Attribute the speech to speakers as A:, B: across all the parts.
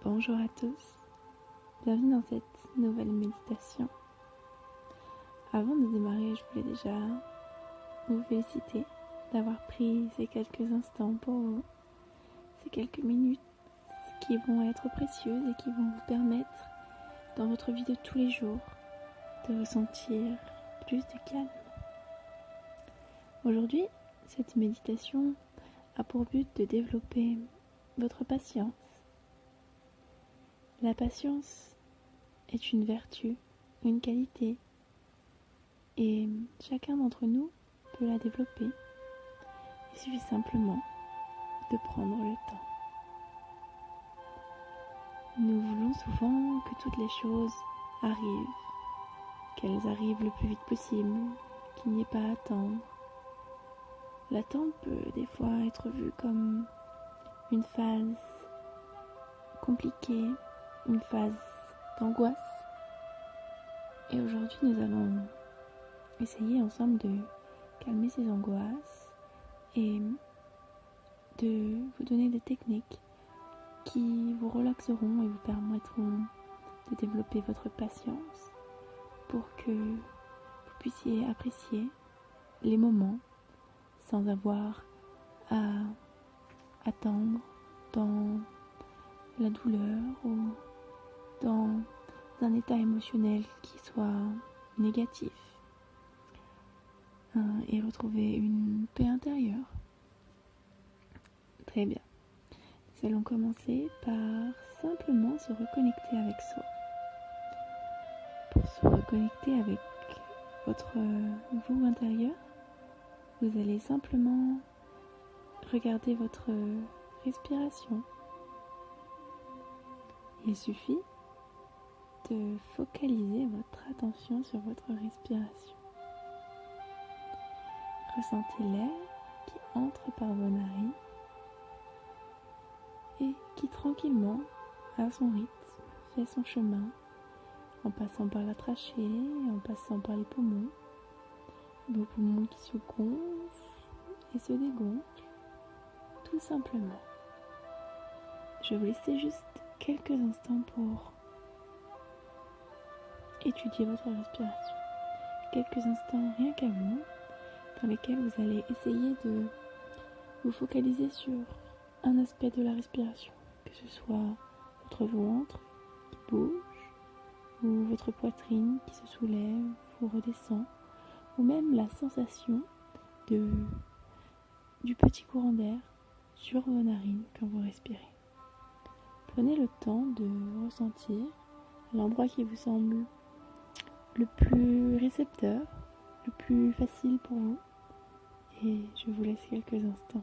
A: Bonjour à tous, bienvenue dans cette nouvelle méditation. Avant de démarrer, je voulais déjà vous féliciter d'avoir pris ces quelques instants pour vous, ces quelques minutes qui vont être précieuses et qui vont vous permettre dans votre vie de tous les jours de ressentir plus de calme. Aujourd'hui, cette méditation a pour but de développer votre patience. La patience est une vertu, une qualité, et chacun d'entre nous peut la développer. Il suffit simplement de prendre le temps. Nous voulons souvent que toutes les choses arrivent, qu'elles arrivent le plus vite possible, qu'il n'y ait pas à attendre. L'attente peut des fois être vue comme une phase compliquée, une phase d'angoisse. Et aujourd'hui, nous allons essayer ensemble de calmer ces angoisses et de vous donner des techniques qui vous relaxeront et vous permettront de développer votre patience pour que vous puissiez apprécier les moments sans avoir à attendre dans la douleur ou dans un état émotionnel qui soit négatif et retrouver une paix intérieure. Très bien. Nous allons commencer par simplement se reconnecter avec soi. Pour se reconnecter avec votre vous intérieur, vous allez simplement regarder votre respiration. Il suffit de focaliser votre attention sur votre respiration. Ressentez l'air qui entre par vos narines et qui tranquillement, à son rythme, fait son chemin en passant par la trachée, en passant par les poumons. Vos poumons qui se gonflent et se dégonflent, tout simplement. Je vais vous laisser juste quelques instants pour étudier votre respiration. Quelques instants rien qu'à vous, dans lesquels vous allez essayer de vous focaliser sur un aspect de la respiration, que ce soit votre ventre qui bouge, ou votre poitrine qui se soulève ou redescend, ou même la sensation du petit courant d'air sur vos narines quand vous respirez. Prenez le temps de ressentir l'endroit qui vous semble le plus récepteur, le plus facile pour vous, et je vous laisse quelques instants.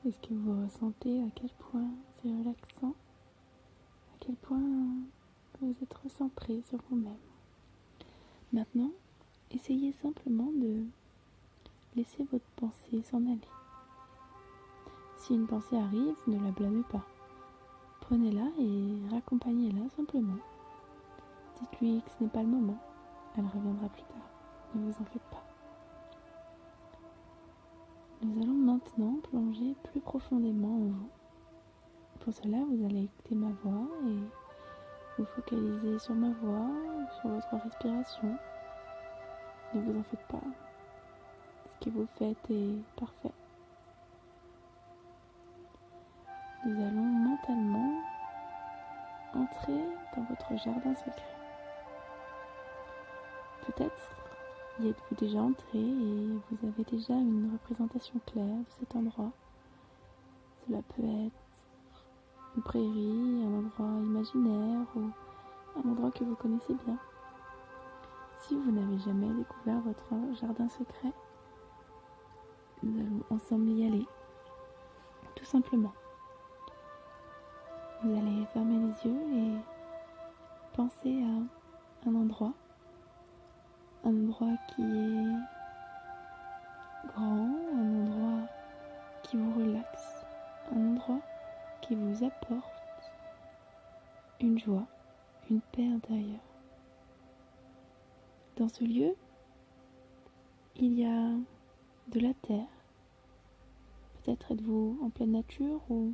A: Est-ce que vous ressentez à quel point c'est relaxant, à quel point vous êtes recentré sur vous-même? Maintenant, essayez simplement de laisser votre pensée s'en aller. Si une pensée arrive, ne la blâmez pas. Prenez-la et raccompagnez-la simplement. Dites-lui que ce n'est pas le moment, elle reviendra plus tard. Ne vous en faites pas. Nous allons maintenant plonger plus profondément en vous. Pour cela, vous allez écouter ma voix et vous focaliser sur ma voix, sur votre respiration. Ne vous en faites pas. Ce que vous faites est parfait. Nous allons mentalement entrer dans votre jardin secret. Peut-être y êtes-vous déjà entré et vous avez déjà une représentation claire de cet endroit. Cela peut être une prairie, un endroit imaginaire ou un endroit que vous connaissez bien. Si si vous n'avez jamais découvert votre jardin secret, nous allons ensemble y aller, tout simplement. Vous allez fermer les yeux et penser à un endroit qui est grand, un endroit qui vous relaxe, un endroit qui vous apporte une joie, une paix intérieure. Dans ce lieu, il y a de la terre. Peut-être êtes-vous en pleine nature ou,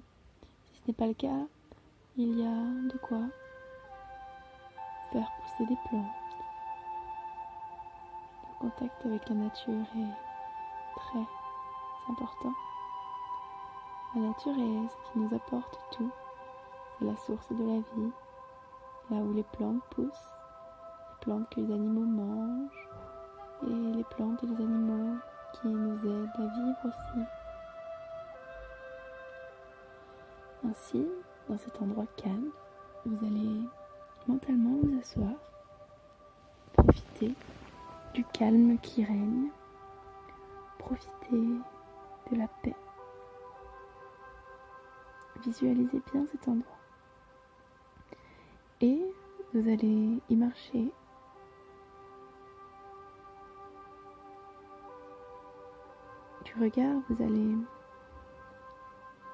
A: si ce n'est pas le cas, il y a de quoi faire pousser des plantes. Le contact avec la nature est très important. La nature est ce qui nous apporte tout. C'est la source de la vie, là où les plantes poussent, les plantes que les animaux mangent, et les plantes et les animaux qui nous aident à vivre aussi. Ainsi, dans cet endroit calme, vous allez mentalement vous asseoir, profiter du calme qui règne, profiter de la paix. Visualisez bien cet endroit. Et vous allez y marcher. Du regard, vous allez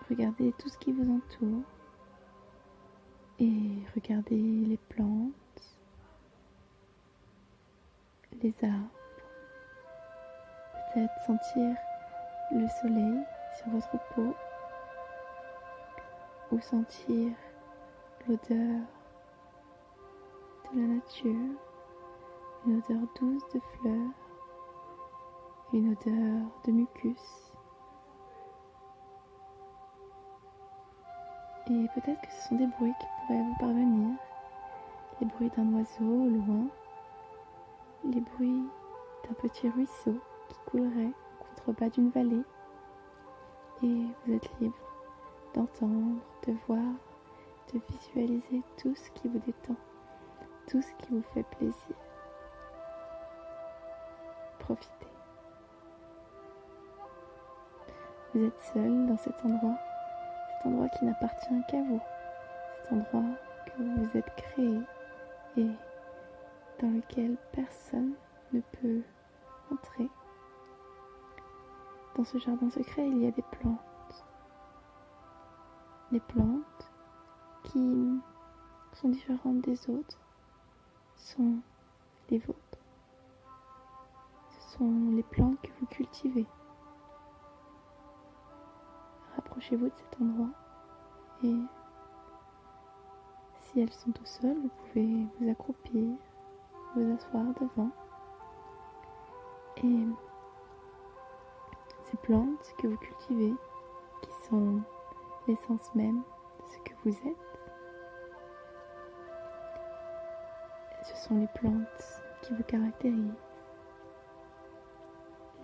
A: regarder tout ce qui vous entoure et regarder les plantes, les arbres, peut-être sentir le soleil sur votre peau ou sentir l'odeur de la nature, une odeur douce de fleurs, une odeur de mucus. Et peut-être que ce sont des bruits qui pourraient vous parvenir, les bruits d'un oiseau au loin, les bruits d'un petit ruisseau qui coulerait au contrebas d'une vallée. Et vous êtes libre d'entendre, de voir, de visualiser tout ce qui vous détend, tout ce qui vous fait plaisir. Profitez. Vous êtes seul dans cet endroit qui n'appartient qu'à vous, cet endroit que vous vous êtes créé et dans lequel personne ne peut entrer. Dans ce jardin secret, il y a des plantes. Les plantes qui sont différentes des autres sont les vôtres. Ce sont les plantes que vous cultivez. Rapprochez-vous de cet endroit et si elles sont au sol, vous pouvez vous accroupir, vous asseoir devant et ces plantes que vous cultivez, qui sont l'essence même de ce que vous êtes, ce sont les plantes qui vous caractérisent,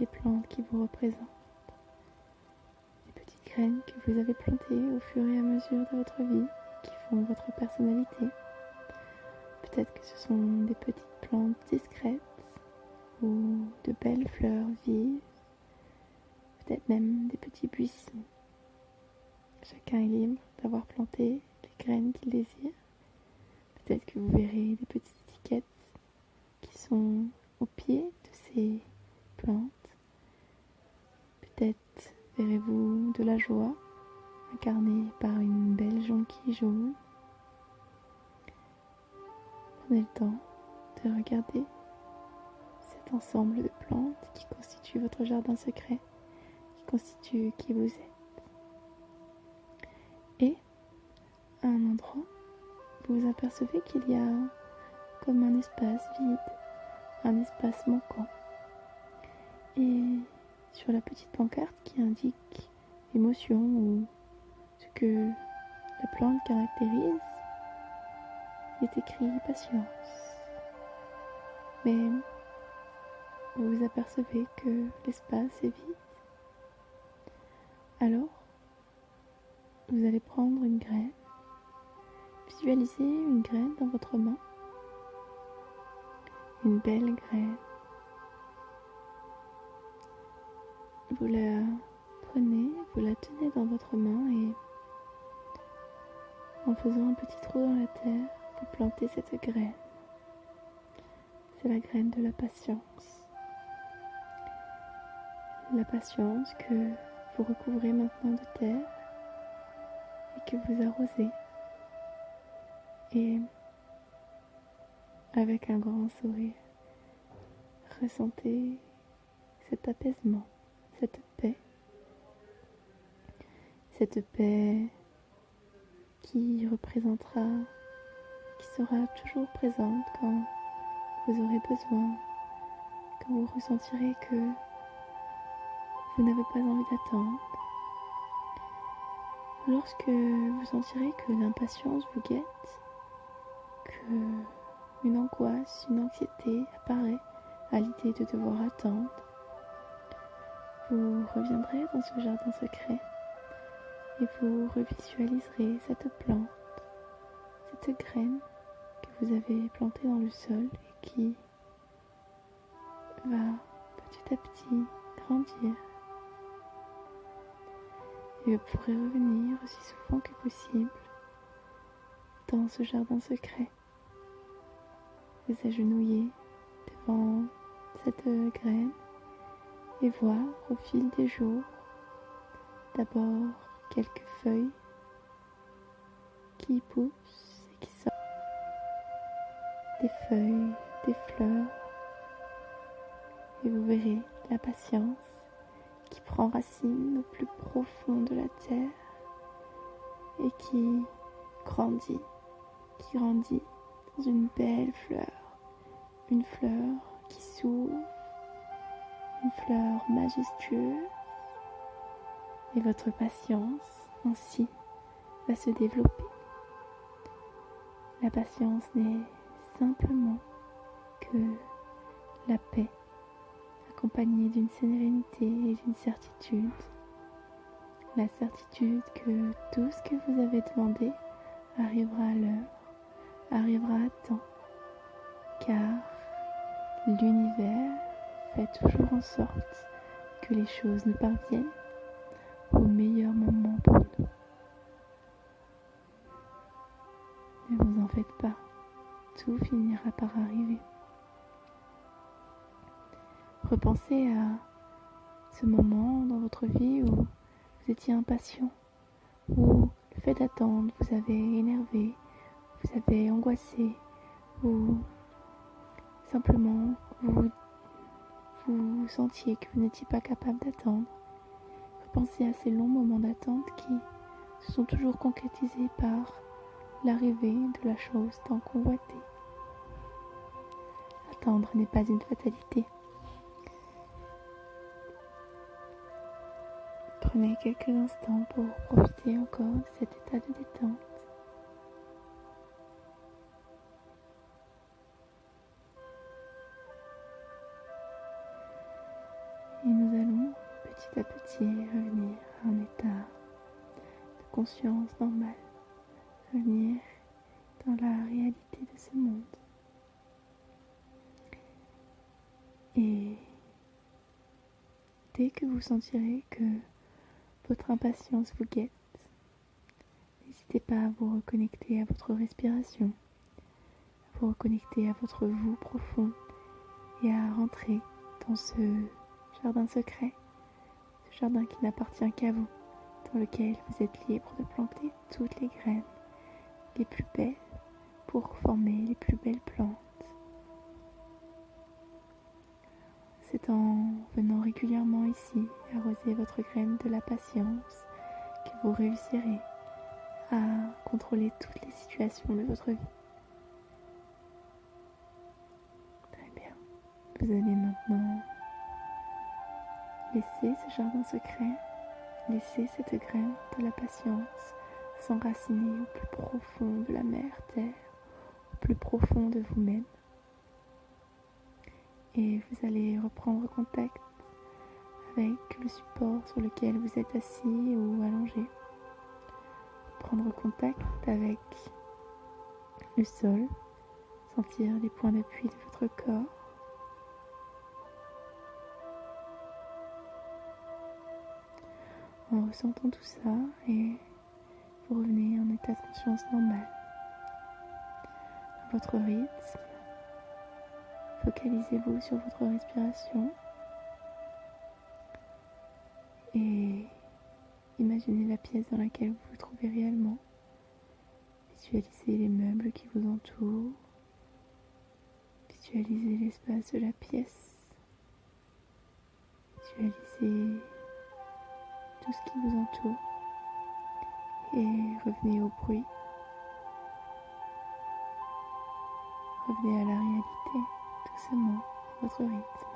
A: les plantes qui vous représentent. Graines que vous avez plantées au fur et à mesure de votre vie, qui font votre personnalité. Peut-être que ce sont des petites plantes discrètes ou de belles fleurs vives, peut-être même des petits buissons. Chacun est libre d'avoir planté les graines qu'il désire. Peut-être que vous verrez des petites étiquettes qui sont au pied de ces plantes. Peut-être verrez-vous de la joie incarnée par une belle jonquille jaune. Prenez le temps de regarder cet ensemble de plantes qui constitue votre jardin secret, qui constitue qui vous êtes. Et à un endroit, vous apercevez qu'il y a comme un espace vide, un espace manquant. Et sur la petite pancarte qui indique l'émotion ou ce que la plante caractérise, il est écrit patience. Mais vous vous apercevez que l'espace est vide. Alors, vous allez prendre une graine, visualiser une graine dans votre main une belle graine. Vous la prenez, vous la tenez dans votre main et en faisant un petit trou dans la terre, vous plantez cette graine. C'est la graine de la patience. La patience que vous recouvrez maintenant de terre et que vous arrosez. Et avec un grand sourire, ressentez cet apaisement, cette paix qui représentera, qui sera toujours présente quand vous aurez besoin, quand vous ressentirez que vous n'avez pas envie d'attendre, lorsque vous sentirez que l'impatience vous guette, que une angoisse, une anxiété apparaît à l'idée de devoir attendre, vous reviendrez dans ce jardin secret et vous revisualiserez cette plante, cette graine que vous avez plantée dans le sol et qui va petit à petit grandir. Et vous pourrez revenir aussi souvent que possible dans ce jardin secret, vous agenouiller devant cette graine et voir au fil des jours d'abord quelques feuilles qui poussent et qui sortent, des feuilles, des fleurs, et vous verrez la patience qui prend racine au plus profond de la terre et qui grandit dans une belle une fleur qui s'ouvre, une fleur majestueuse, et votre patience ainsi va se développer. La patience n'est simplement que la paix, accompagnée d'une sérénité et d'une certitude. La certitude que tout ce que vous avez demandé arrivera à l'heure, arrivera à temps, car l'univers fait toujours en sorte que les choses nous parviennent au meilleur moment pour nous. Ne vous en faites pas, tout finira par arriver. Repensez à ce moment dans votre vie où vous étiez impatient, où le fait d'attendre vous avait énervé, vous avez angoissé, ou simplement vous sentiez que vous n'étiez pas capable d'attendre. Repensez à ces longs moments d'attente qui se sont toujours concrétisés par l'arrivée de la chose tant convoitée. Attendre n'est pas une fatalité. Prenez quelques instants pour profiter encore de cet état de détente. Et nous allons petit à petit revenir à un état de conscience normale, revenir dans la réalité de ce monde. Et dès que vous sentirez que votre impatience vous guette, n'hésitez pas à vous reconnecter à votre respiration, à vous reconnecter à votre vous profond et à rentrer dans ce jardin secret, ce jardin qui n'appartient qu'à vous, dans lequel vous êtes libre de planter toutes les graines, les plus belles, pour former les plus belles plantes. C'est en venant régulièrement ici arroser votre graine de la patience que vous réussirez à contrôler toutes les situations de votre vie. Très bien. Vous allez maintenant laisser ce jardin secret, laisser cette graine de la patience s'enraciner au plus profond de la mer Terre, au plus profond de vous-même. Et vous allez reprendre contact avec le support sur lequel vous êtes assis ou allongé. Prendre contact avec le sol, sentir les points d'appui de votre votre corps. En ressentant tout ça, et vous revenez en état de conscience normal. À votre rythme, focalisez-vous sur votre respiration et imaginez la pièce dans laquelle vous vous trouvez réellement. Visualisez les meubles qui vous entourent. Visualisez l'espace de la pièce. Visualisez tout ce qui vous entoure. Et revenez au bruit. Revenez à la réalité, doucement, à votre rythme.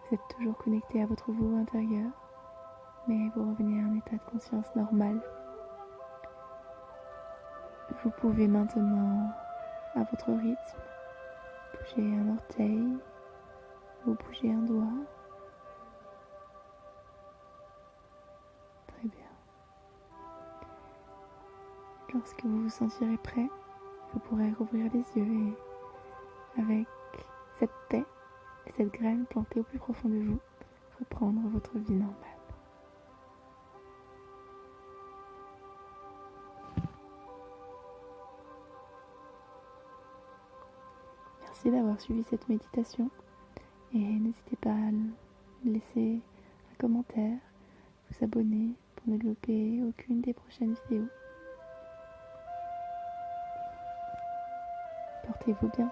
A: Vous êtes toujours connecté à votre vous intérieur, mais vous revenez à un état de conscience normal. Vous pouvez maintenant, à votre rythme, bouger un orteil ou bouger un doigt. Très bien. Lorsque vous vous sentirez prêt, vous pourrez rouvrir les yeux et, avec cette paix et cette graine plantée au plus profond de vous, reprendre votre vie normale. Merci d'avoir suivi cette méditation et n'hésitez pas à laisser un commentaire, vous abonner pour ne louper aucune des prochaines vidéos. Portez-vous bien.